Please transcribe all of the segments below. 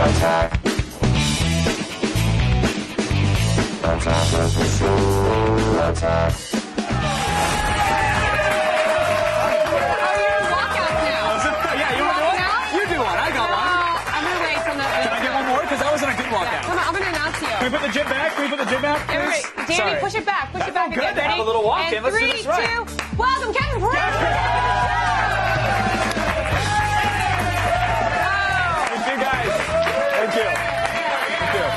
Attack. Attack as the show. Attack. Can we put the jib back? Can we put the jib back? Right. Danny, sorry. Push it back. Push it back. Good. Ready? Have a little walk in. Let's do this right. 3, 2, welcome, Kevin. Thank you, guys. Thank you. Thank you.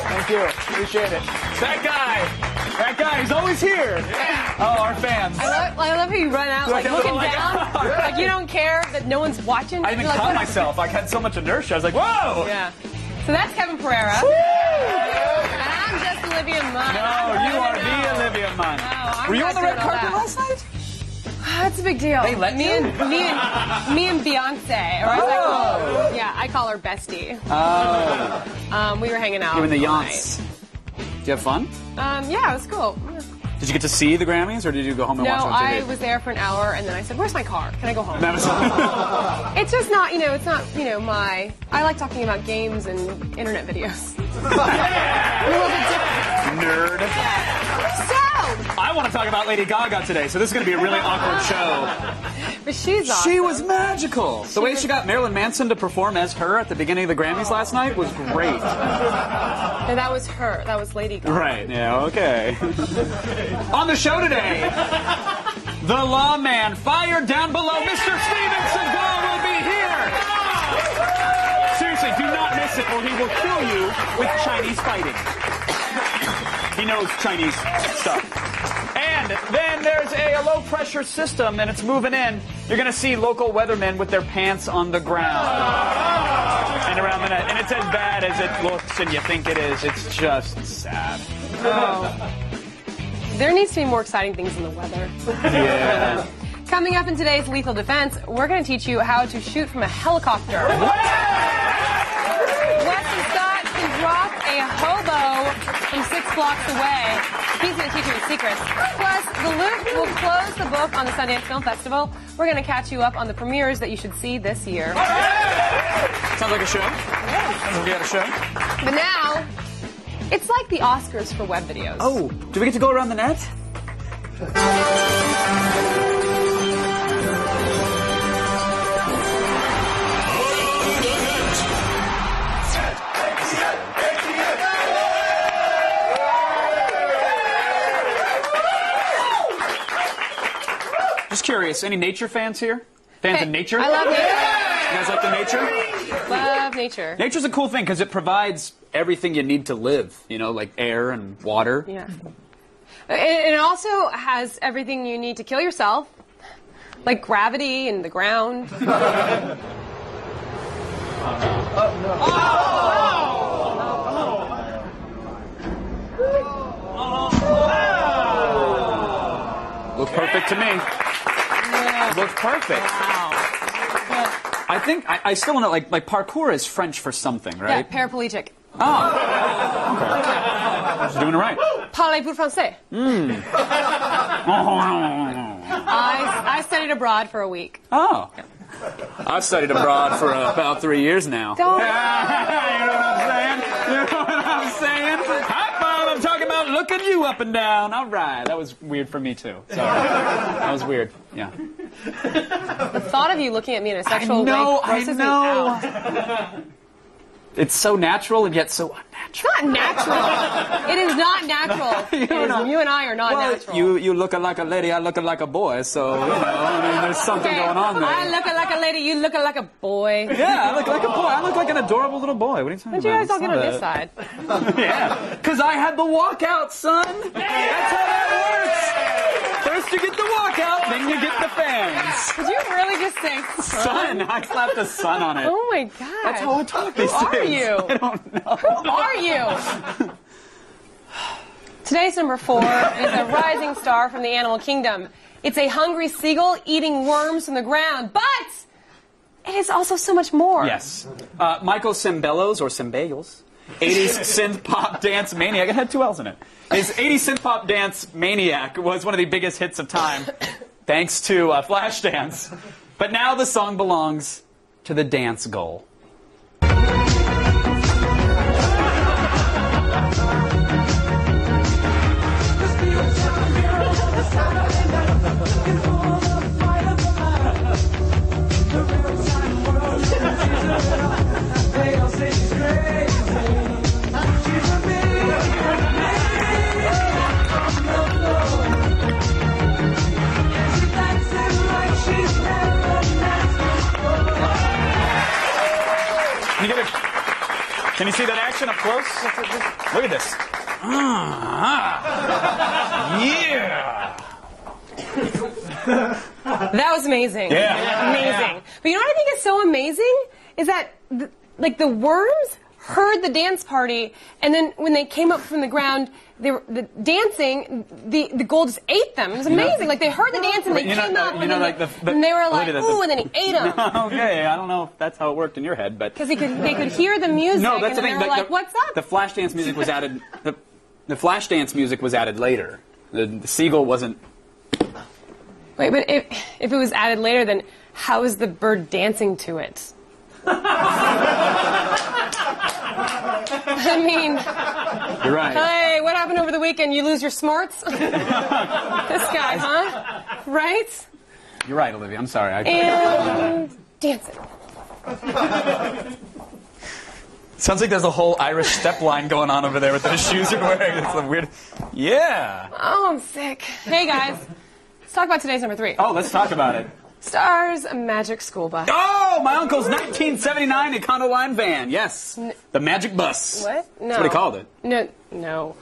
Thank you. Appreciate it. That guy, he's always here. Yeah. Oh, our fans. I love how you run out, like looking down. Like you don't care that no one's watching. I even caught myself. I had so much inertia. I was like, whoa. Yeah. So that's Kevin Pereira. And I'm just Olivia Munn. No, you are the Olivia Munn. Were you on the red carpet last night? That's a big deal. They let me and Beyonce. Or yeah, I call her Bestie. Oh. We were hanging out. You and the Yonce. Did you have fun? Yeah, it was cool. Did you get to see the Grammys, or did you go home and watch on TV? No, I was there for an hour, and then I said, "Where's my car? Can I go home?" It's just not, it's not, my. I like talking about games and internet videos. A little bit different. Nerd. Yeah. So. I want to talk about Lady Gaga today, so this is going to be a really awkward show. But she's awesome. She was magical. The way she got Marilyn Manson to perform as her at the beginning of the Grammys last night was great. And that was her. That was Lady Gaga. Right, yeah, okay. On the show today, the lawman fired down below. Mr. Steven Seagal will be here. Seriously, do not miss it or he will kill you with Chinese fighting. He knows Chinese stuff. And then there's a low-pressure system, and it's moving in. You're going to see local weathermen with their pants on the ground and around the net. And it's as bad as it looks and you think it is. It's just sad. Oh. There needs to be more exciting things in the weather. Yeah. Coming up in today's Lethal Defense, we're going to teach you how to shoot from a helicopter. Weston Scott can drop a hobo from 6 blocks away. He's going to teach you his secrets. Plus, The Loop will close the book on the Sundance Film Festival. We're going to catch you up on the premieres that you should see this year. Sounds like a show. Yeah. Sounds like we got a show. But now, it's like the Oscars for web videos. Oh, do we get to go around the net? Just curious, any nature fans here? Fans of nature? I love nature. You guys like the nature? Love nature. Nature's a cool thing because it provides everything you need to live, like air and water. Yeah. It also has everything you need to kill yourself, like gravity and the ground. Looks perfect to me. Yeah. Looks perfect. Wow. I think I still want to like parkour is French for something, right? Yeah, paraplegic. Oh. Okay. She's doing it right. Parlez-vous français? I studied abroad for a week. Oh. I've studied abroad for about 3 years now. Don't. You know what I'm saying? You know what I'm saying? High five, I'm talking about looking you up and down. All right. That was weird for me, too. Sorry. That was weird. Yeah. The thought of you looking at me in a sexual way grosses me out. It's so natural and yet so unnatural. It's not natural. It is not natural. You and I are not natural. You looking like a lady, I looking like a boy, so, there's something going on there. I look like a lady, you look like a boy. Yeah, I look like a boy. I look like an adorable little boy. What are you talking about? But you guys all get on this side. Yeah, because I had the walkout, son. That's how that works. First you get the walkout, then you get the fans. Did you really just say son? I slapped a sun on it. Oh my god. That's how I talk these days. Who are you? I don't know. Who are you? Today's number 4 is a rising star from the animal kingdom. It's a hungry seagull eating worms from the ground, but it is also so much more. Yes. Michael Cembellos, or Cembellos, 80s synth pop dance maniac. It had 2 L's in it. His 80s synth pop dance maniac was one of the biggest hits of time, thanks to Flashdance. But now the song belongs to the dance gull. Can you see that action up close? Look at this. Yeah. That was amazing. Yeah. Amazing. But you know what I think is so amazing? Is that, the worms heard the dance party, and then when they came up from the ground, they were dancing, the gold just ate them. It was amazing. Like, they heard the dance, and they came up, and they were like, ooh, and then he ate them. Okay, I don't know if that's how it worked in your head, but... Because they could hear the music, No, that's and the they thing. were like, what's up? The Flashdance music was added... The Flashdance music was added later. The seagull wasn't... Wait, but if it was added later, then how is the bird dancing to it? I mean... You're right. Hey, what happened over the weekend? You lose your smarts? This guy, huh? Right? You're right, Olivia. I'm sorry. And dancing. Sounds like there's a whole Irish step line going on over there with those shoes you're wearing. It's a weird... Yeah. Oh, I'm sick. Hey, guys. Let's talk about today's number 3. Oh, let's talk about it. Stars a magic school bus. Oh, my uncle's 1979 Econoline van. Yes. The Magic Bus. What? No. That's what he called it. No.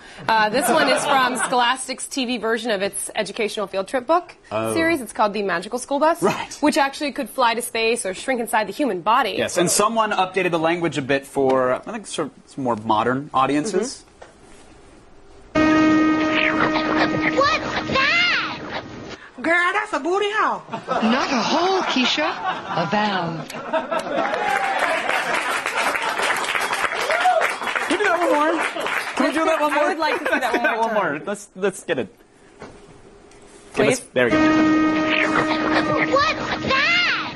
This one is from Scholastic's TV version of its educational field trip book series. It's called The Magical School Bus. Right. Which actually could fly to space or shrink inside the human body. Yes, and someone updated the language a bit for, I think, sort of some more modern audiences. What's that? Girl, that's a booty hole. Not a hole, Keisha. A valve. Can we do that one more? Can we do that one more? I would like to see that one more. One more. Let's get it. Please? There we go. What's that?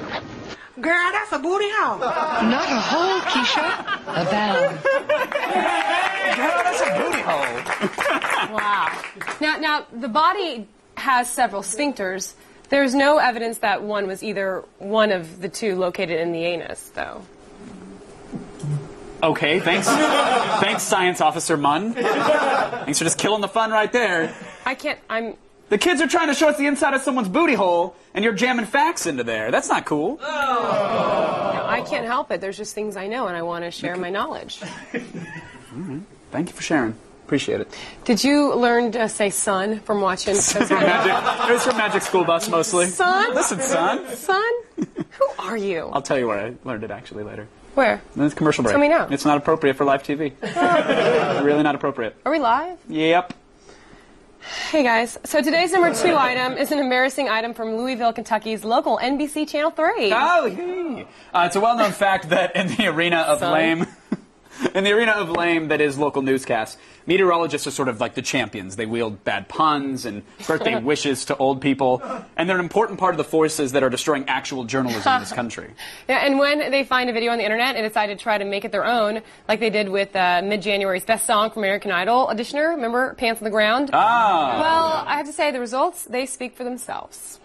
Girl, that's a booty hole. Not a hole, Keisha. A valve. Girl, that's a booty hole. Wow. Now, the body has several sphincters. There's no evidence that one was either one of the two located in the anus, though. Okay, thanks. Thanks, Science Officer Munn. Thanks for just killing the fun right there. The kids are trying to show us the inside of someone's booty hole, and you're jamming facts into there. That's not cool. I can't help it. There's just things I know, and I want to share my knowledge. Thank you for sharing. Appreciate it. Did you learn to say son from watching? It was from Magic School Bus, mostly. Son? Listen, son. Son? Who are you? I'll tell you where I learned it, actually, later. Where? In this commercial break. Tell me now. It's not appropriate for live TV. Really not appropriate. Are we live? Yep. Hey guys, so today's number 2 item is an embarrassing item from Louisville, Kentucky's local NBC Channel 3. Oh, hey. It's a well-known fact that in the arena of lame... In the arena of lame that is local newscasts, meteorologists are sort of like the champions. They wield bad puns and birthday wishes to old people, and they're an important part of the forces that are destroying actual journalism in this country. Yeah, and when they find a video on the internet and decide to try to make it their own, like they did with mid-January's best song from American Idol auditioner, remember, Pants on the Ground? Ah. Well, I have to say, the results, they speak for themselves.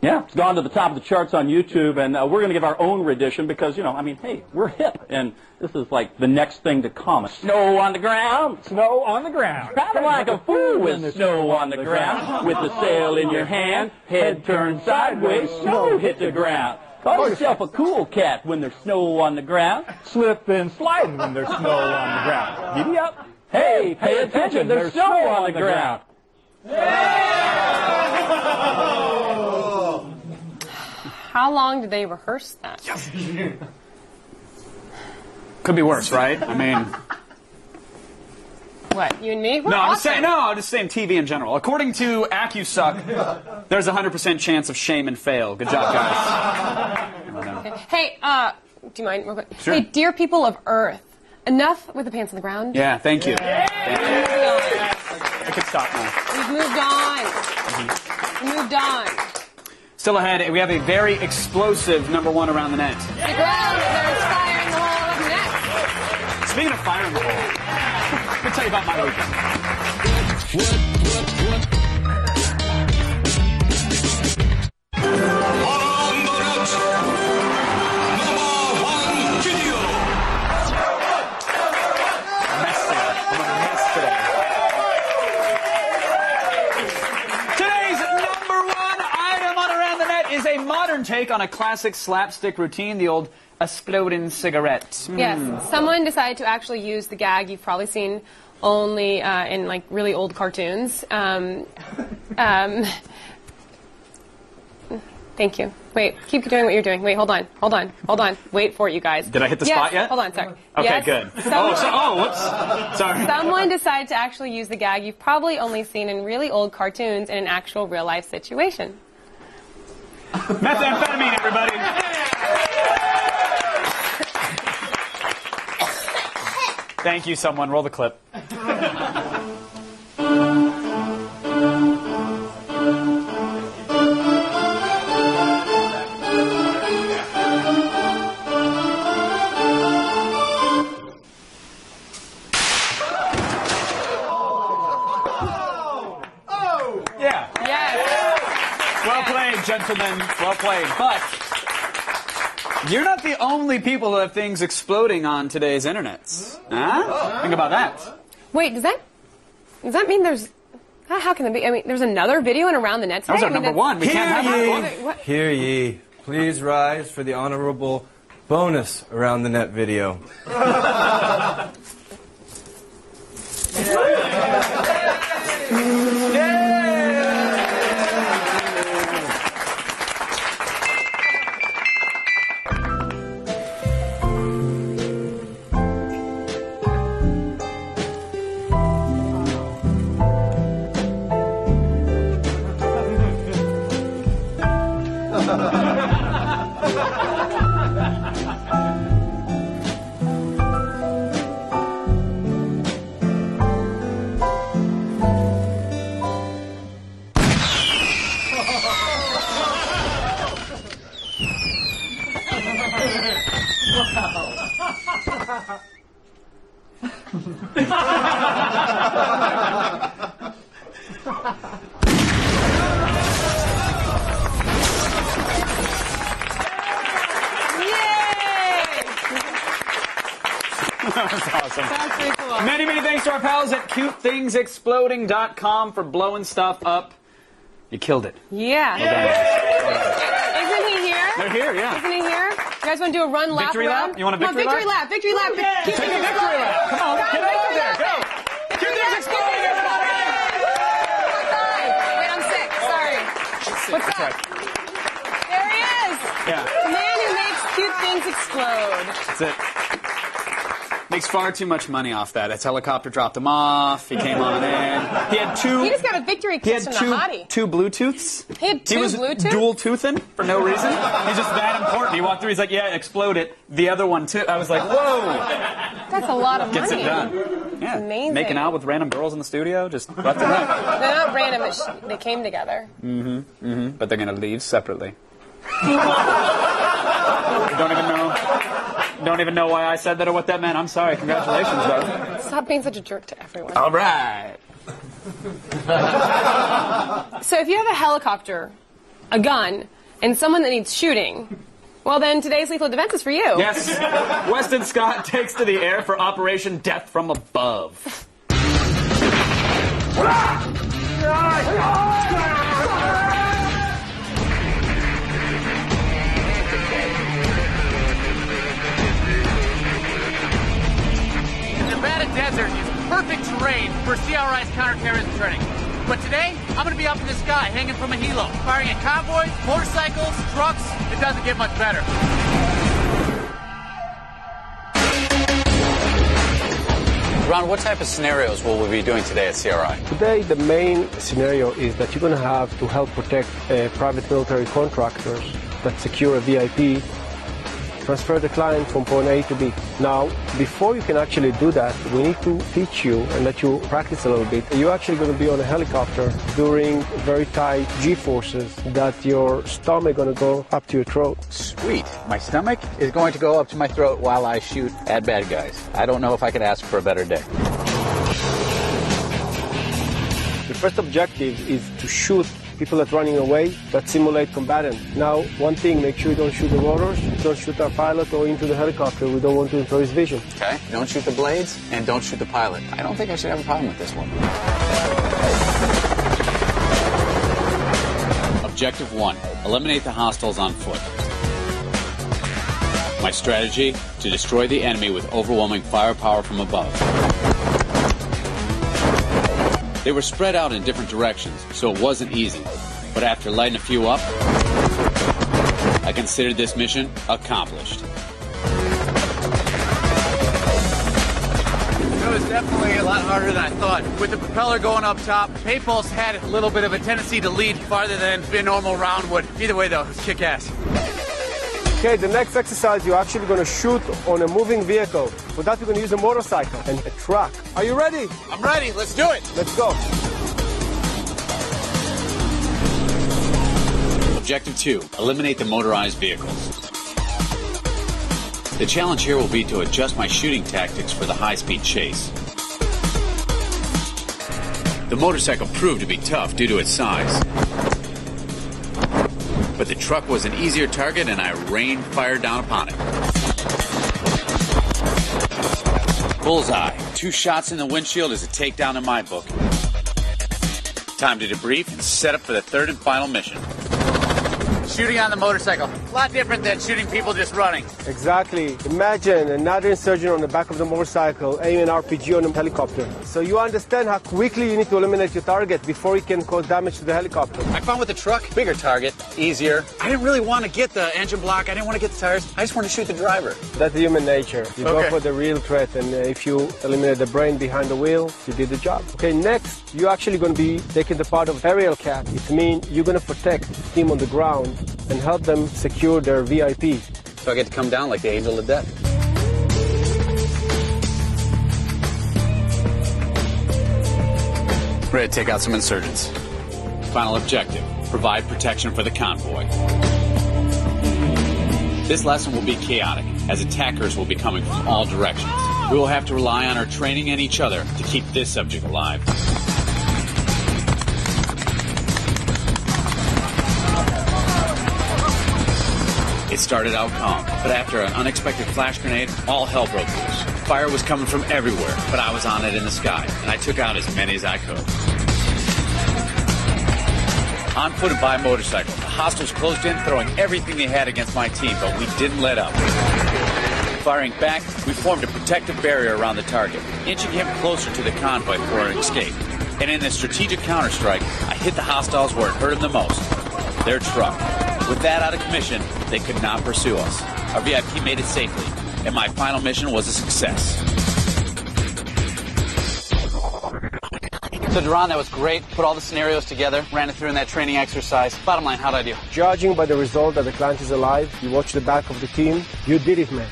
Yeah, it's gone to the top of the charts on YouTube, and we're going to give our own rendition because, you know, I mean, hey, we're hip, and this is like the next thing to come. Snow on the ground, snow on the ground. Travel like a fool with snow on the ground. With the sail in your hand, head turned sideways, snow hit the ground. Call yourself a cool cat when there's snow on the ground. Slip and slide when there's snow on the ground. Giddy up. Hey, pay attention, there's snow on the ground. How long did they rehearse that? Could be worse, right? I mean... What, you and me? We're I'm awesome. just saying TV in general. According to AccuSuck, there's a 100% chance of shame and fail. Good job, guys. Hey, do you mind real quick? Sure. Hey, dear people of Earth, enough with the pants on the ground. Yeah, thank you. Thank you. I could stop now. We've moved on. Still ahead, we have a very explosive number 1 around the net. Stick around, there's fire in the hole up next. Speaking of fire in the hole, let me tell you about my weekend. take on a classic slapstick routine, the old exploding cigarette. Yes, someone decided to actually use the gag you've probably seen only in like really old cartoons. Thank you. Wait, keep doing what you're doing. Wait, hold on. Wait for it, you guys. Did I hit the spot yet? Hold on, sorry. Okay, yes, good. Whoops. Sorry. Someone decided to actually use the gag you've probably only seen in really old cartoons in an actual real-life situation. Methamphetamine, everybody. Thank you, someone. Roll the clip. Gentlemen, well played. But you're not the only people who have things exploding on today's internets. Huh? Think about that. Wait, does that mean there's... How can it be? I mean, there's another video and around the net today? That was our number one. We can't have that one. Hear ye. Please rise for the honorable bonus around the net video. Many thanks to our pals at CuteThingsExploding.com for blowing stuff up. You killed it. Yeah. Isn't he here? They're here, yeah. Isn't he here? You guys want to do a run lap Victory around? lap? You want a victory lap? Victory lap. Yeah. Take a victory lap. Come on, get out there. Go. Cute Things Exploding, everybody. Wait, I'm sick. Sorry. What's up? Right. There he is. Yeah. The man who makes cute things explode. That's it. Makes far too much money off that. His helicopter dropped him off. He came on in. He had two. He just got a victory kiss from the hottie. Two Bluetooths. He had two Bluetooths? He was dual toothing for no reason. He's just that important. He walked through. He's like, yeah, explode it. The other one too. I was like, whoa. That's a lot of Gets money. it done. Yeah. Amazing. Making out with random girls in the studio, just left and right. They're not random. They came together. But they're gonna leave separately. Don't even know why I said that or what that meant. I'm sorry. Congratulations, though. Stop being such a jerk to everyone. All right. So if you have a helicopter, a gun, and someone that needs shooting, well then today's Lethal Defense is for you. Yes. Weston Scott takes to the air for Operation Death from Above. Nevada desert is perfect terrain for CRI's counterterrorism training. But today, I'm going to be up in the sky, hanging from a helo, firing at convoys, motorcycles, trucks. It doesn't get much better. Ron, what type of scenarios will we be doing today at CRI? Today, the main scenario is that you're going to have to help protect private military contractors that secure a VIP, transfer the client from point A to B. Now, before you can actually do that, we need to teach you and let you practice a little bit. You're actually going to be on a helicopter during very tight G-forces that your stomach going to go up to your throat. Sweet. My stomach is going to go up to my throat while I shoot at bad guys. I don't know if I could ask for a better day. The first objective is to shoot people that are running away that simulate combatants. Now, one thing, make sure you don't shoot the rotors, don't shoot our pilot or into the helicopter. We don't want to interrupt his vision. Okay. Don't shoot the blades and don't shoot the pilot. I don't think I should have a problem with this one. Objective 1. eliminate the hostiles on foot. My strategy, to destroy the enemy with overwhelming firepower from above. They were spread out in different directions, so it wasn't easy. But after lighting a few up, I considered this mission accomplished. It was definitely a lot harder than I thought. With the propeller going up top, Paypulse had a little bit of a tendency to lead farther than a normal round would. Either way, though, it was kick-ass. Okay, the next exercise, you're actually going to shoot on a moving vehicle. For that, you're going to use a motorcycle and a truck. Are you ready? I'm ready. Let's do it. Let's go. Objective 2, eliminate the motorized vehicles. The challenge here will be to adjust my shooting tactics for the high-speed chase. The motorcycle proved to be tough due to its size. But the truck was an easier target and I rained fire down upon it. Bullseye. 2 shots in the windshield is a takedown in my book. Time to debrief and set up for the 3rd and final mission. Shooting on the motorcycle. A lot different than shooting people just running. Exactly. Imagine another insurgent on the back of the motorcycle aiming an RPG on a helicopter. So you understand how quickly you need to eliminate your target before it can cause damage to the helicopter. I found with the truck, bigger target, easier. I didn't really want to get the engine block. I didn't want to get the tires. I just wanted to shoot the driver. That's human nature. You go for the real threat, and if you eliminate the brain behind the wheel, you did the job. Okay, next, you're actually going to be taking the part of aerial cat. It means you're going to protect the team on the ground and help them secure their VIP. So I get to come down like the angel of death. Ready to take out some insurgents. Final objective, provide protection for the convoy. This lesson will be chaotic, as attackers will be coming from all directions. We will have to rely on our training and each other to keep this subject alive. It started out calm, but after an unexpected flash grenade, all hell broke loose. Fire was coming from everywhere, but I was on it in the sky, and I took out as many as I could. On foot and by motorcycle, the hostiles closed in, throwing everything they had against my team, but we didn't let up. Firing back, we formed a protective barrier around the target, inching him closer to the convoy for an escape. And in this strategic counterstrike, I hit the hostiles where it hurt them the most, their truck. With that out of commission, they could not pursue us. Our VIP made it safely, and my final mission was a success. So, Duran, that was great. Put all the scenarios together, ran it through in that training exercise. Bottom line, how'd I do? Judging by the result that the client is alive, you watch the back of the team, you did it, man.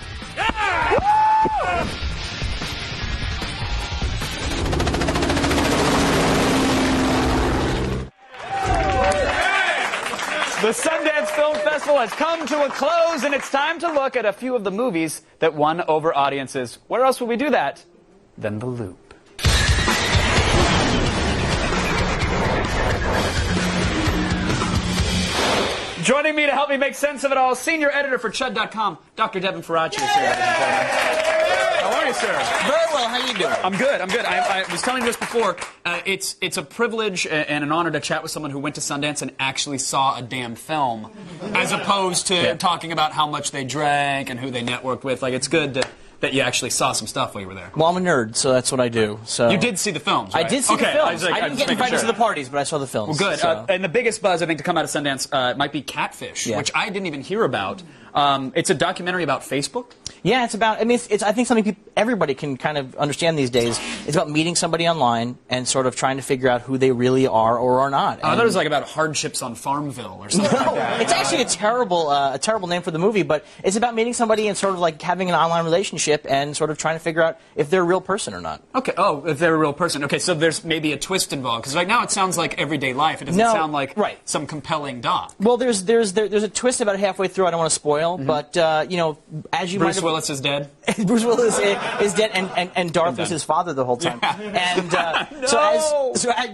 The Sundance Film Festival has come to a close, and it's time to look at a few of the movies that won over audiences. Where else would we do that than The Loop? Joining me to help me make sense of it all, senior editor for Chud.com, Dr. Devin Faraci is here. How are you, sir? Very well. How you doing? I'm good. I'm good. I was telling you this before. It's a privilege and an honor to chat with someone who went to Sundance and actually saw a damn film, as opposed to talking about how much they drank and who they networked with. Like, it's good that you actually saw some stuff while you were there. Well, I'm a nerd, so that's what I do. So you did see the films, right? I did see the films. I didn't get invited to the parties, but I saw the films. Well, good. So. And the biggest buzz, I think, to come out of Sundance might be Catfish, which I didn't even hear about. It's a documentary about Facebook. Yeah, it's about. I mean, it's I think something everybody can kind of understand these days. It's about meeting somebody online and sort of trying to figure out who they really are or are not. I thought it was like about hardships on Farmville or something like that. It's actually a terrible name for the movie, but it's about meeting somebody and sort of like having an online relationship and sort of trying to figure out if they're a real person or not. Okay. Oh, if they're a real person. Okay, so there's maybe a twist involved because right now it sounds like everyday life. It doesn't sound like some compelling doc. Well, there's a twist about halfway through. I don't want to spoil, but you know, as you might have Willis is dead? Bruce Willis is dead, and Darth was his father the whole time. Yeah. And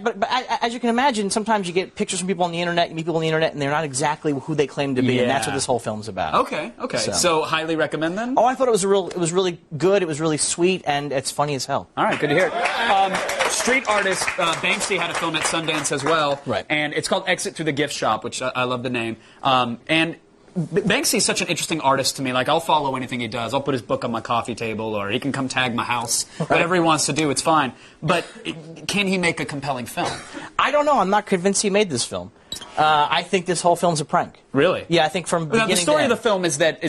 but as you can imagine, sometimes you get pictures from people on the internet, you meet people on the internet, and they're not exactly who they claim to be, and that's what this whole film's about. Okay. So highly recommend them? Oh, I thought it was really good, it was really sweet, and it's funny as hell. All right, good to hear it. Street artist Banksy had a film at Sundance as well, right? And it's called Exit Through the Gift Shop, which I love the name. And Banksy is such an interesting artist to me. Like, I'll follow anything he does. I'll put his book on my coffee table, or he can come tag my house. Right. Whatever he wants to do, it's fine. But can he make a compelling film? I don't know. I'm not convinced he made this film. I think this whole film's a prank. Really? Yeah, I think from beginning the story to of the film is that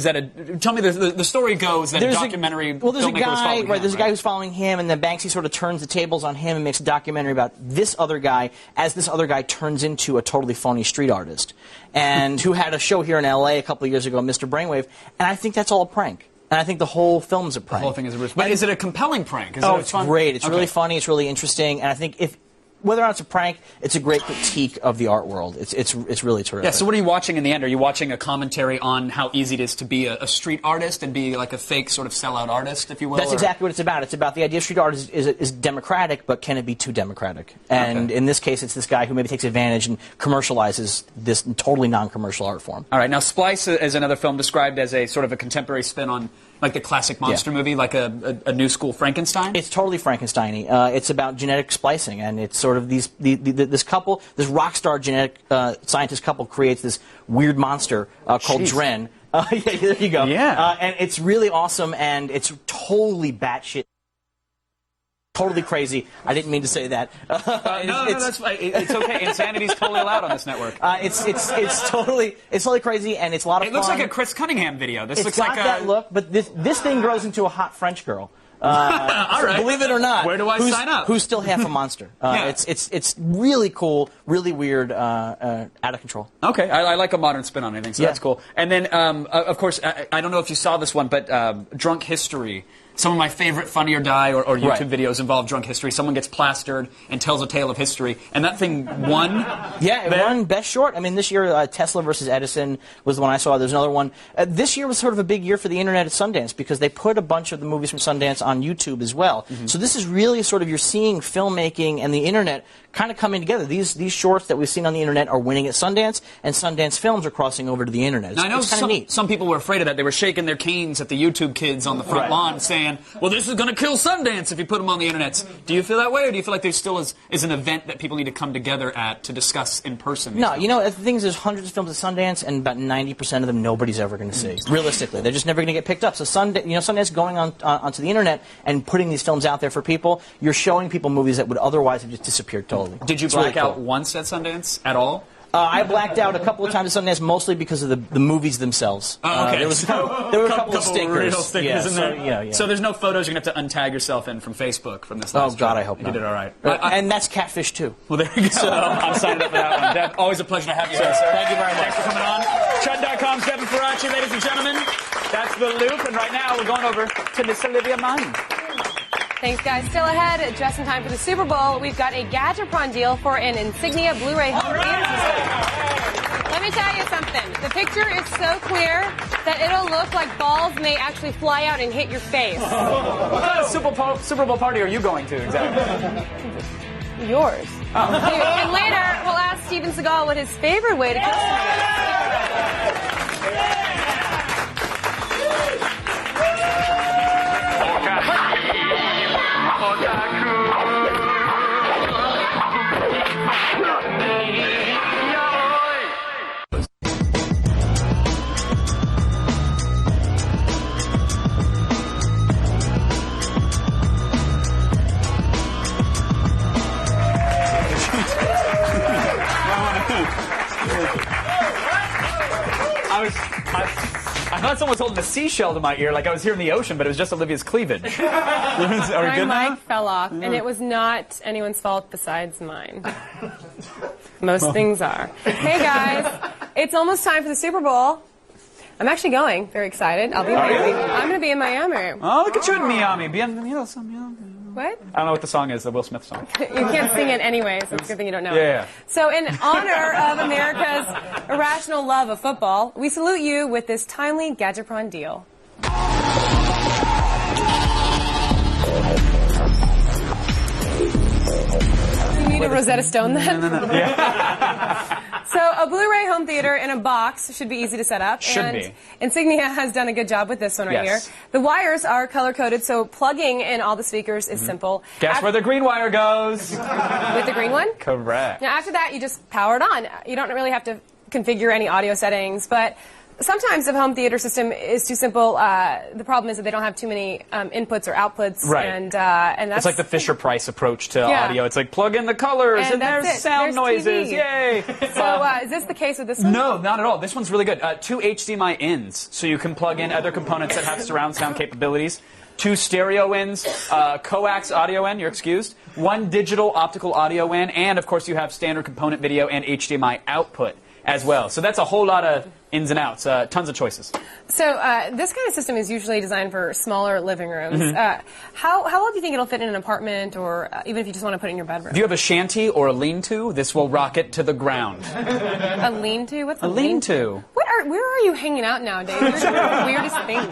tell me the story goes that there's a documentary there's a guy, right? There's a guy who's following him, and then Banksy sort of turns the tables on him and makes a documentary about this other guy, as this other guy turns into a totally phony street artist, and who had a show here in L.A. a couple of years ago, Mr. Brainwave, and I think that's all a prank. And I think the whole film's a prank. The whole thing is a risk. But is it a compelling prank? It's great. It's really funny. It's really interesting. And I think whether or not it's a prank, it's a great critique of the art world. It's really terrific. Yeah, so what are you watching in the end? Are you watching a commentary on how easy it is to be a street artist and be like a fake sort of sellout artist, if you will? That's exactly what it's about. It's about the idea of street art is democratic, but can it be too democratic? And in this case, it's this guy who maybe takes advantage and commercializes this totally non-commercial art form. All right, now Splice is another film described as a sort of a contemporary spin on like the classic monster movie, like a new school Frankenstein? It's totally Frankenstein-y. It's about genetic splicing, and it's sort of this couple, this rock star genetic scientist couple creates this weird monster called Dren. Yeah, there you go. Yeah. And it's really awesome, and it's totally batshit. Totally crazy. I didn't mean to say that. No, that's fine. It's okay. Insanity's totally allowed on this network. It's totally crazy, and it's a lot of fun. It looks like a Chris Cunningham video. This looks got like that look, but this thing grows into a hot French girl. All right. Believe it or not. Where do I sign up? Who's still half a monster. Yeah. It's really cool, really weird, out of control. Okay, I like a modern spin on anything, so that's cool. And then, of course, I don't know if you saw this one, but Drunk History. Some of my favorite Funny or Die or YouTube videos involve drunk history. Someone gets plastered and tells a tale of history, and that thing won. Yeah, it won Best Short. I mean, this year Tesla versus Edison was the one I saw. There's another one. This year was sort of a big year for the internet at Sundance because they put a bunch of the movies from Sundance on YouTube as well. So this is really sort of, you're seeing filmmaking and the internet kind of coming together. These shorts that we've seen on the internet are winning at Sundance, and Sundance films are crossing over to the internet. Now, I know it's kind of neat. Some people were afraid of that. They were shaking their canes at the YouTube kids on the front lawn saying, well, this is going to kill Sundance if you put them on the internet. Do you feel that way, or do you feel like there still is an event that people need to come together at to discuss in person? No, you know, the thing is, there's hundreds of films at Sundance, and about 90% of them nobody's ever going to see. Realistically, they're just never going to get picked up. So Sundance going onto the internet and putting these films out there for people, you're showing people movies that would otherwise have just disappeared totally. Did you black out once at Sundance at all? I blacked out a couple of times at Sundance, mostly because of the movies themselves. Oh, okay. There were a couple of stinkers. Real stinkers in there. So there's no photos you're going to have to untag yourself in from Facebook from this last Oh, God, I hope not. You did it all right. And that's Catfish, too. Well, there you go. So, I'm signed up for that one. Deb, always a pleasure to have you here, sir. Thank you very much. Thanks for coming on. Chud.com's Devin Faraci, ladies and gentlemen. That's The Loop, and right now we're going over to Miss Olivia Munn. Thanks, guys. Still ahead, just in time for the Super Bowl, we've got a Gadgetron deal for an Insignia Blu-ray home theater system. Let me tell you something. The picture is so clear that it'll look like balls may actually fly out and hit your face. What kind of Super Bowl party are you going to exactly? Yours. Oh. And later, we'll ask Steven Seagal what his favorite way to kill somebody is. I thought someone was holding a seashell to my ear, like I was hearing the ocean, but it was just Olivia's cleavage. Are we good My now? mic fell off, and it was not anyone's fault besides mine. Most things are. Hey, guys. It's almost time for the Super Bowl. I'm actually going. Very excited. I'm going to be in Miami. Oh, look at you in Miami. What? I don't know what the song is, the Will Smith song. You can't sing it anyway, so it's a good thing you don't know. Yeah. So in honor of America's irrational love of football, we salute you with this timely Gadgetron deal. You need a Rosetta Stone then? Yeah. So a Blu-ray home theater in a box should be easy to set up. Should and be. Insignia has done a good job with this one right Yes. here. The wires are color-coded, so plugging in all the speakers is simple. Guess where the green wire goes? With the green one? Correct. Now after that, you just power it on. You don't really have to configure any audio settings, but sometimes if a home theater system is too simple, the problem is that they don't have too many inputs or outputs. Right. And that's It's like the Fisher-Price approach to Yeah. audio. It's like plug in the colors and that's there's it. sound There's noises. TV. Yay! So is this the case with this one? No, not at all. This one's really good. 2 HDMI ins, so you can plug in other components that have surround sound capabilities. 2 stereo ins, coax audio in, you're excused. 1 digital optical audio in, and of course you have standard component video and HDMI output as well. So that's a whole lot of ins and outs, tons of choices. So this kind of system is usually designed for smaller living rooms. Mhm. How well do you think it'll fit in an apartment, or even if you just want to put it in your bedroom? If you have a shanty or a lean-to, this will rock it to the ground. A lean-to? What's a lean-to? Where are you hanging out nowadays? You're doing the weirdest things.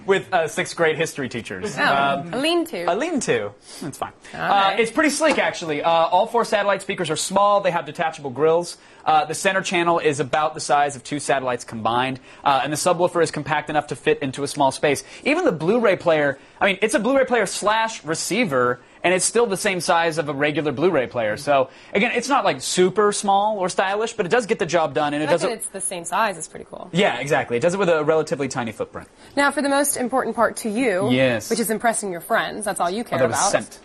with 6th grade history teachers. Oh, a lean-to. A lean-to. That's fine. right. It's pretty sleek, actually. All 4 satellite speakers are small. They have detachable grills. The center channel is about the size of 2 satellites combined, and the subwoofer is compact enough to fit into a small space. Even the Blu-ray player, I mean, it's a Blu-ray player / receiver, and it's still the same size of a regular Blu-ray player. So, again, it's not like super small or stylish, but it does get the job done, and it The fact does that it. it's the same size is pretty cool. Yeah, exactly. It does it with a relatively tiny footprint. Now, for the most important part to you, Yes. which is impressing your friends, that's all you care Oh, that was about. scent.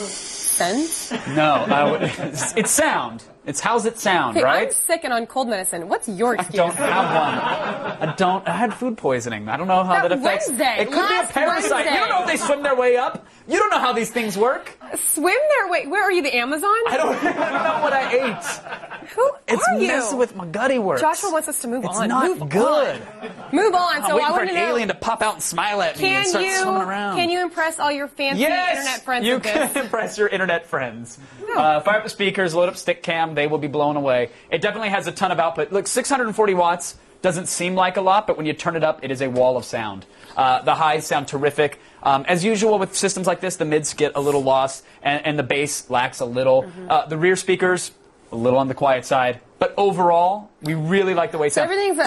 Scent? No, it's sound. It's how's it sound, Hey, right? I'm sick and on cold medicine. What's your excuse? Don't have one. I had food poisoning. I don't know how that affects. Wednesday, It could be a last parasite. Wednesday. You don't know if they swim their way up. You don't know how these things work. Swim their way. Where are you, the Amazon? I don't know what I ate. Who It's are you? messing with my gutty works. Joshua wants us to move It's on. not Move good. On. Move on. I'm So waiting I for want an to know. alien to pop out and smile at me and Can start swimming around. Can you impress all your fancy Yes, internet friends you with can this? impress your internet friends. Fire up the speakers, load up stick cam, they will be blown away. It definitely has a ton of output. Look, 640 watts doesn't seem like a lot, but when you turn it up, it is a wall of sound. The highs sound terrific. As usual with systems like this, the mids get a little lost, and the bass lacks a little. The rear speakers, a little on the quiet side. But overall, we really like the way it So sounds. everything's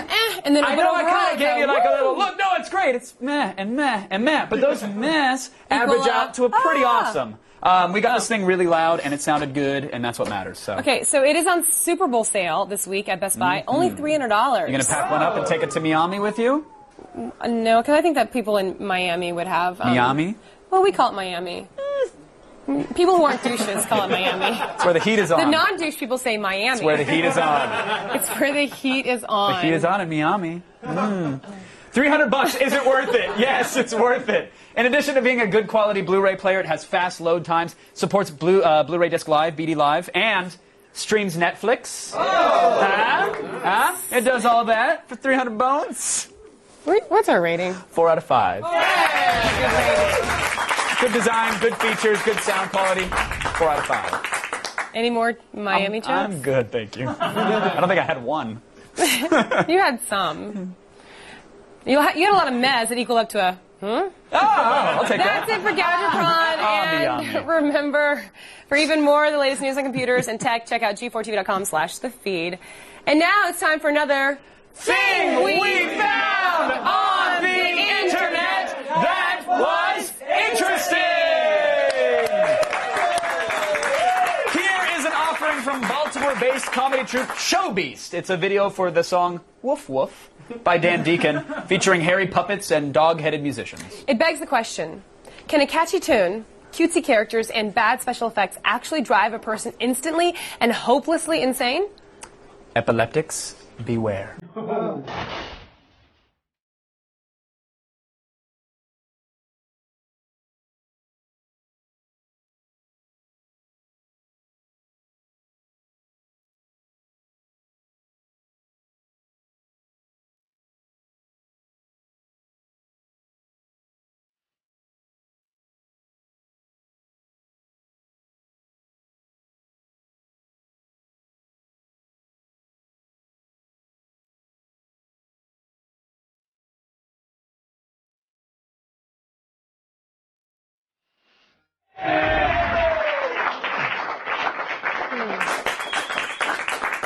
and then I know I kind of gave you like a little, woo! look, no, it's great. It's meh and meh and meh. But those mehs average out to a pretty awesome. We got this thing really loud, and it sounded good, and that's what matters. So. Okay, so it is on Super Bowl sale this week at Best Buy. Only $300. You going to pack one up and take it to Miami with you? No, because I think that people in Miami would have. Miami? Well, we call it Miami. People who aren't douches call it Miami. It's where the heat is on. The non-douche people say Miami. It's where the heat is on. It's where the heat is on. The heat is on in Miami. $300, is it worth it? Yes, it's worth it. In addition to being a good quality Blu-ray player, it has fast load times, supports Blu-ray Disc Live, BD Live, and streams Netflix. It does all that for 300 bones. What's our rating? 4 out of 5. Good rating. Good design, good features, good sound quality. 4 out of 5. Any more Miami jokes? I'm good, thank you. I don't think I had one. You had some. You had a lot of mess that equal up to a Oh, I'll take That's that. it for Gadgetron. And remember, for even more of the latest news on computers and tech, check out g4tv.com/thefeed. And now it's time for another thing we found on the internet that was interesting. Here is an offering from Baltimore-based comedy troupe Show Beast. It's a video for the song Woof Woof by Dan Deacon, featuring hairy puppets and dog-headed musicians. It begs the question, can a catchy tune, cutesy characters, and bad special effects actually drive a person instantly and hopelessly insane? Epileptics, beware.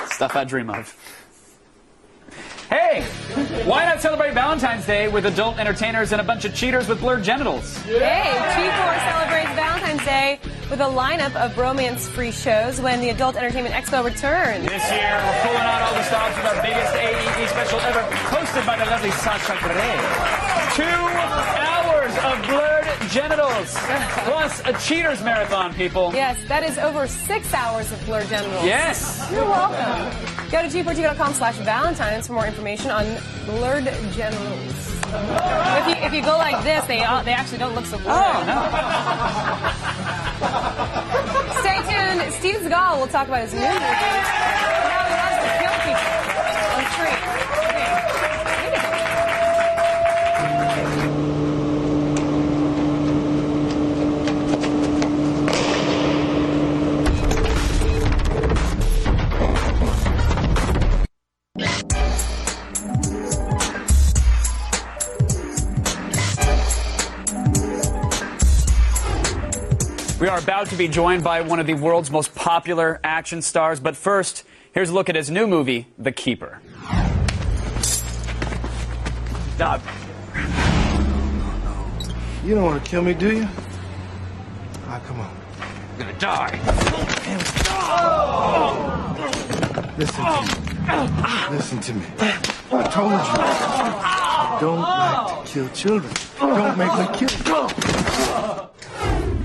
Stuff I dream of. Hey, why not celebrate Valentine's Day with adult entertainers and a bunch of cheaters with blurred genitals? Hey, G4 celebrates Valentine's Day with a lineup of romance-free shows when the Adult Entertainment Expo returns. This year, we're pulling out all the stops with our biggest AEE special ever, hosted by the lovely Sasha Grey. 2 hours of blurred genitals, plus a cheaters marathon, people. Yes, that is over 6 hours of blurred genitals. Yes. You're welcome. Go to g4tv.com/Valentine's for more information on blurred genitals. If you go like this, they actually don't look so blurred. Oh, no. Stay tuned. Steven Seagal will talk about his new movie and how he loves to kill people on trees. We are about to be joined by one of the world's most popular action stars, but first, here's a look at his new movie, The Keeper. Stop. You don't want to kill me, do you? Ah, come on. I'm gonna die. Listen to me. I told you. I don't like to kill children. Don't make me kill them.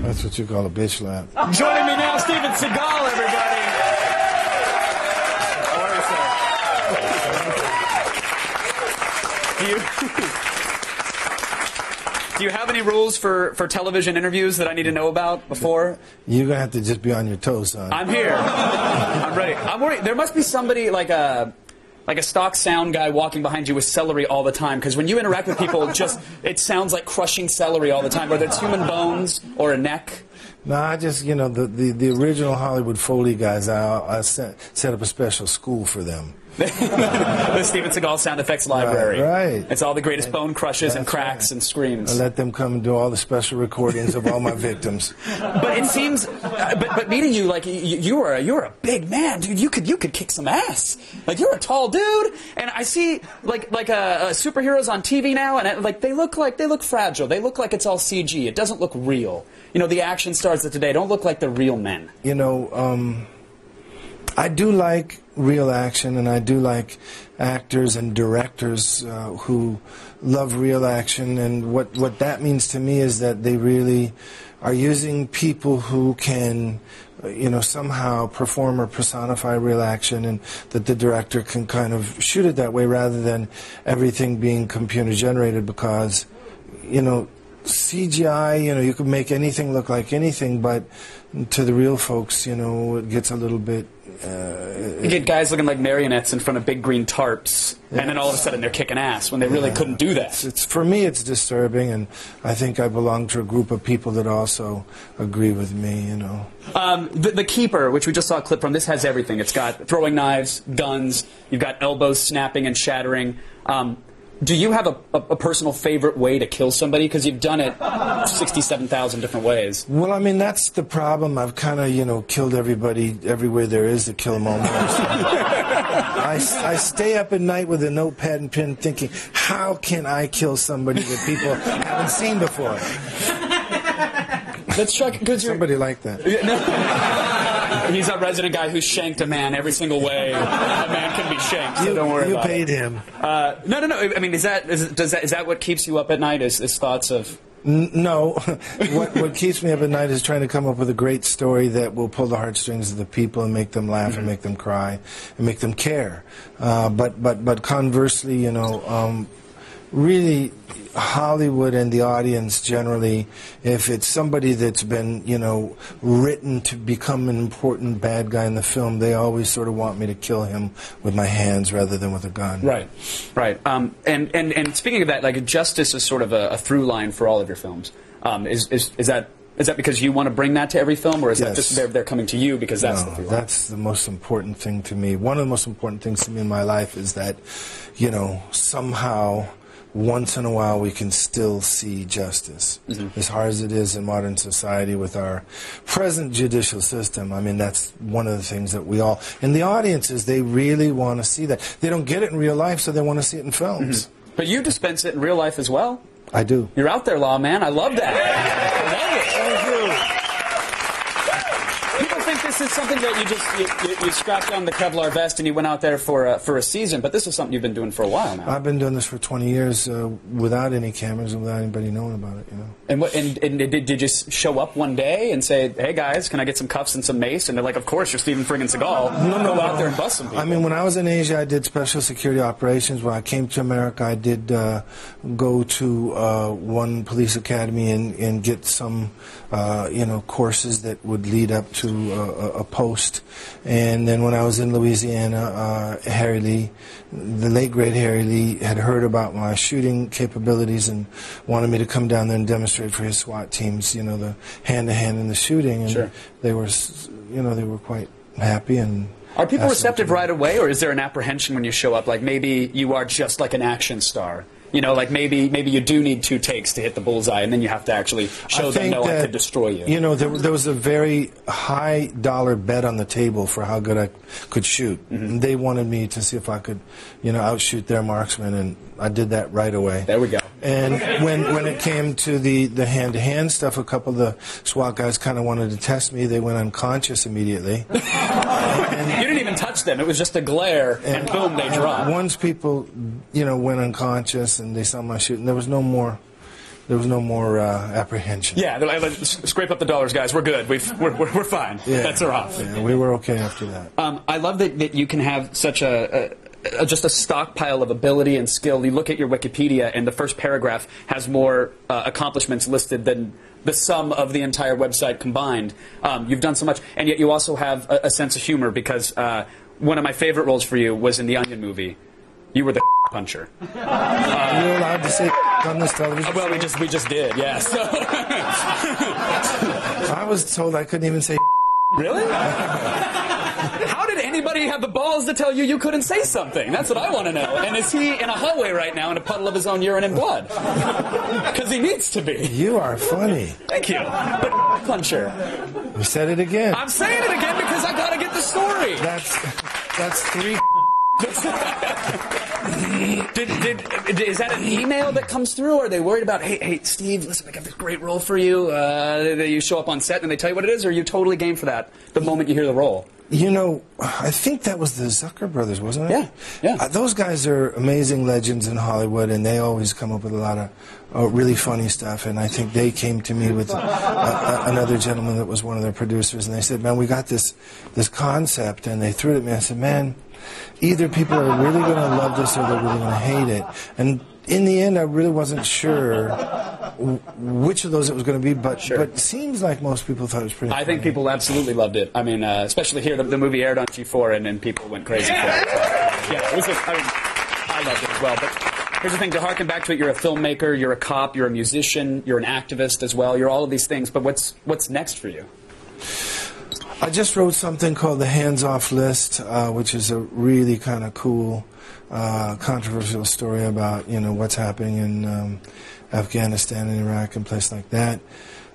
That's what you call a bitch slap. Joining me now, Steven Seagal, everybody. Do you have any rules for television interviews that I need to know about before? You're going to have to just be on your toes, son. I'm here. I'm ready. I'm worried. There must be somebody like a stock sound guy walking behind you with celery all the time, because when you interact with people, it sounds like crushing celery all the time, whether it's human bones or a neck. No, I just, the original Hollywood Foley guys, I set up a special school for them. The Steven Seagal Sound Effects Library. Right. It's all the greatest bone crushes and cracks and screams. I let them come and do all the special recordings of all my victims. But it seems, but meeting you, like you're a big man, dude. You could kick some ass. Like you're a tall dude, and I see like superheroes on TV now, and they look fragile. They look like it's all CG. It doesn't look real. The action stars of today don't look like they're real men. I do like real action, and I do like actors and directors who love real action, and what that means to me is that they really are using people who can somehow perform or personify real action, and that the director can kind of shoot it that way rather than everything being computer generated, because CGI, you can make anything look like anything, but to the real folks, it gets a little bit... you get guys looking like marionettes in front of big green tarps, and then all of a sudden they're kicking ass when they really couldn't do that. For me, it's disturbing, and I think I belong to a group of people that also agree with me, The Keeper, which we just saw a clip from, this has everything. It's got throwing knives, guns, you've got elbows snapping and shattering. Do you have a personal favorite way to kill somebody? Because you've done it 67,000 different ways. Well, I mean, that's the problem. I've kind of, killed everybody everywhere there is to kill them almost. I stay up at night with a notepad and pen thinking, how can I kill somebody that people haven't seen before? That's shocking, because somebody like that. He's a resident guy who shanked a man every single way a man can be shanked, so don't worry about it. You paid him. No. I mean, is that what keeps you up at night, is thoughts of... No. What keeps me up at night is trying to come up with a great story that will pull the heartstrings of the people and make them laugh and make them cry and make them care. But conversely, really, Hollywood and the audience generally, if it's somebody that's been, written to become an important bad guy in the film, they always sort of want me to kill him with my hands rather than with a gun. Right. And speaking of that, like, justice is sort of a through line for all of your films. Is that because you want to bring that to every film, or is that just they're coming to you because that's the through line? That's the most important thing to me. One of the most important things to me in my life is that, somehow once in a while we can still see justice. As hard as it is in modern society with our present judicial system, I mean, that's one of the things that we all, and the audiences, they really want to see that. They don't get it in real life, so they want to see it in films. But you dispense it in real life as well. I do. You're out there, lawman. I love that. I love it. People think this is something that you strapped on the Kevlar vest and you went out there for a season, but this is something you've been doing for a while now. I've been doing this for 20 years without any cameras and without anybody knowing about it. You know. And did you just show up one day and say, "Hey guys, can I get some cuffs and some mace?" And they're like, "Of course, you're Steven friggin' Seagal. Go out there and bust some people." I mean, when I was in Asia, I did special security operations. When I came to America, I did go to one police academy and get some courses that would lead up to a post. And then when I was in Louisiana, Harry Lee, the late great Harry Lee, had heard about my shooting capabilities and wanted me to come down there and demonstrate for his SWAT teams, you know, the hand-to-hand in the shooting. And they were, they were quite happy. And are people receptive right away, or is there an apprehension when you show up? Like maybe you are just like an action star. You know, like maybe you do need 2 takes to hit the bullseye, and then you have to actually show them, no, I could destroy you. You know, there was a very high dollar bet on the table for how good I could shoot. And they wanted me to see if I could, outshoot their marksman, and I did that right away. There we go. And when it came to the hand-to-hand stuff, a couple of the SWAT guys kind of wanted to test me. They went unconscious immediately. You didn't even touch them. It was just a glare, and boom, they dropped. Once people, went unconscious and they saw my shooting, there was no more apprehension. Yeah, they're like, let's scrape up the dollars, guys. We're good. We're fine. Yeah. Bets are off. Yeah, we were okay after that. I love that you can have such just a stockpile of ability and skill. You look at your Wikipedia, and the first paragraph has more accomplishments listed than the sum of the entire website combined. You've done so much, and yet you also have a sense of humor, because one of my favorite roles for you was in the Onion movie. You were the puncher. Are you allowed to say on this television? Well, we just did, yeah. So. I was told I couldn't even say. Really? How did anybody have the balls to tell you couldn't say something? That's what I want to know. And is he in a hallway right now in a puddle of his own urine and blood? Because he needs to be. You are funny. Thank you. But puncher. You said it again. I'm saying it again because I got to get the story. That's 3. Is that an email that comes through, or are they worried about, hey, Steve, listen, I got this great role for you, you show up on set and they tell you what it is, or are you totally game for that the moment you hear the role? I think that was the Zucker brothers, wasn't it? Yeah. Those guys are amazing legends in Hollywood, and they always come up with a lot of really funny stuff, and I think they came to me with another gentleman that was one of their producers, and they said, man, we got this concept, and they threw it at me. I said, man, either people are really going to love this or they're really going to hate it. And in the end, I really wasn't sure which of those it was going to be, but it seems like most people thought it was pretty funny. I think people absolutely loved it. I mean, especially here, the movie aired on G4, and people went crazy for it. So, yeah, it was I loved it as well. But here's the thing, to harken back to it, you're a filmmaker, you're a cop, you're a musician, you're an activist as well. You're all of these things, but what's next for you? I just wrote something called The Hands Off List, which is a really kind of cool, controversial story about, what's happening in Afghanistan and Iraq and places like that.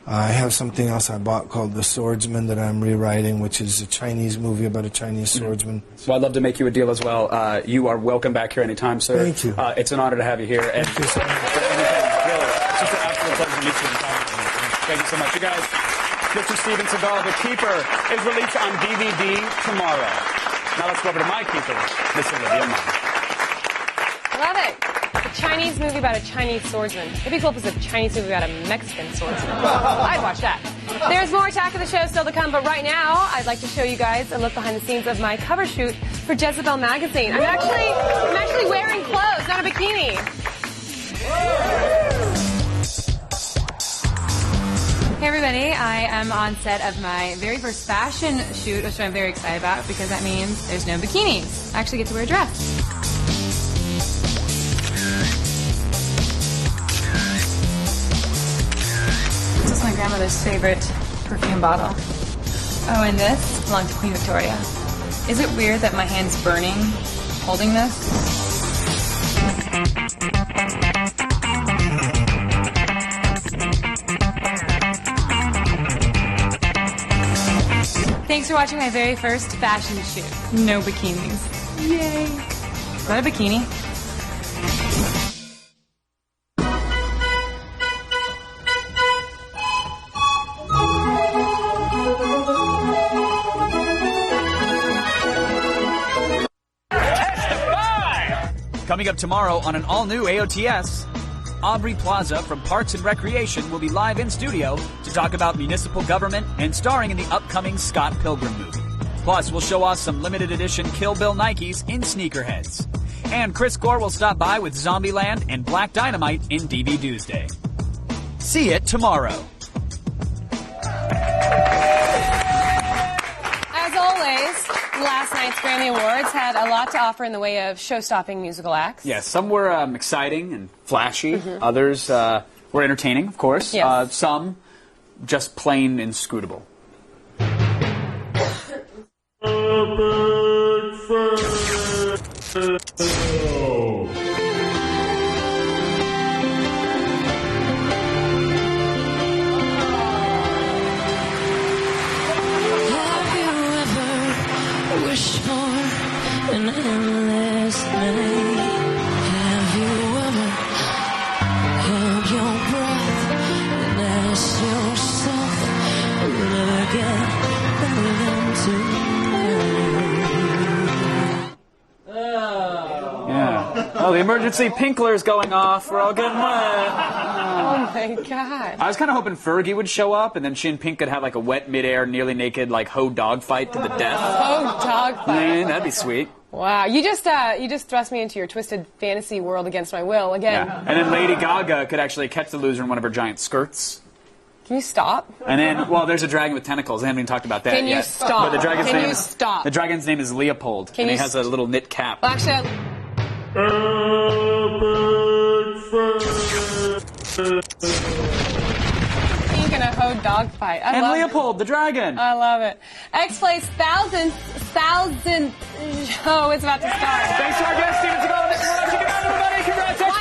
I have something else I bought called The Swordsman that I'm rewriting, which is a Chinese movie about a Chinese swordsman. Well, I'd love to make you a deal as well. You are welcome back here anytime, sir. Thank you. It's an honor to have you here. And thank you so much. Really, it's just an absolute pleasure to meet you. Thank you so much. You guys, Mr. Steven Seagal, The Keeper, is released on DVD tomorrow. Now let's go over to my keeper, Miss Olivia Munn. Love it. A Chinese movie about a Chinese swordsman. It'd be cool if it was a Chinese movie about a Mexican swordsman. I'd watch that. There's more Attack of the Show still to come, but right now, I'd like to show you guys a look behind the scenes of my cover shoot for Jezebel magazine. I'm actually wearing clothes, not a bikini. Hey everybody, I am on set of my very first fashion shoot, which I'm very excited about because that means there's no bikinis. I actually get to wear a dress. This is my grandmother's favorite perfume bottle. Oh, and this belonged to Queen Victoria. Is it weird that my hand's burning holding this? Thanks for watching my very first fashion shoot. No bikinis. Yay. Is that a bikini? Coming up tomorrow on an all-new AOTS, Aubrey Plaza from Parks and Recreation will be live in studio to talk about municipal government and starring in the upcoming Scott Pilgrim movie. Plus, we'll show off some limited edition Kill Bill Nikes in Sneakerheads. And Chris Gore will stop by with Zombieland and Black Dynamite in DV Tuesday. See it tomorrow. As always, last night's Grammy Awards had a lot to offer in the way of show-stopping musical acts. Yes, some were exciting and flashy. Others were entertaining, of course. Yes. Some just plain inscrutable. Wish for an endless night. Have you ever held your breath and asked yourself, will never get better than tonight? Yeah. Oh, the emergency pinkler's going off. We're all getting wet. Oh my God. I was kind of hoping Fergie would show up, and then she and Pink could have like a wet, midair, nearly naked, like hoe dog fight to the death. Oh, dog fight. Man, that'd be sweet. Wow, you just thrust me into your twisted fantasy world against my will again. Yeah. And then Lady Gaga could actually catch the loser in one of her giant skirts. Can you stop? And then, well, there's a dragon with tentacles. I haven't even talked about that yet. Can you stop? But the dragon's Can name you is stop? The dragon's name is Leopold, Can and he you has a little knit cap. Well, actually, Pink and a hoe dog fight. I And love Leopold, the dragon. I love it. X plays thousand. Oh, it's about to start. Thanks to our guest, Steven Seagal. Everybody, congrats, X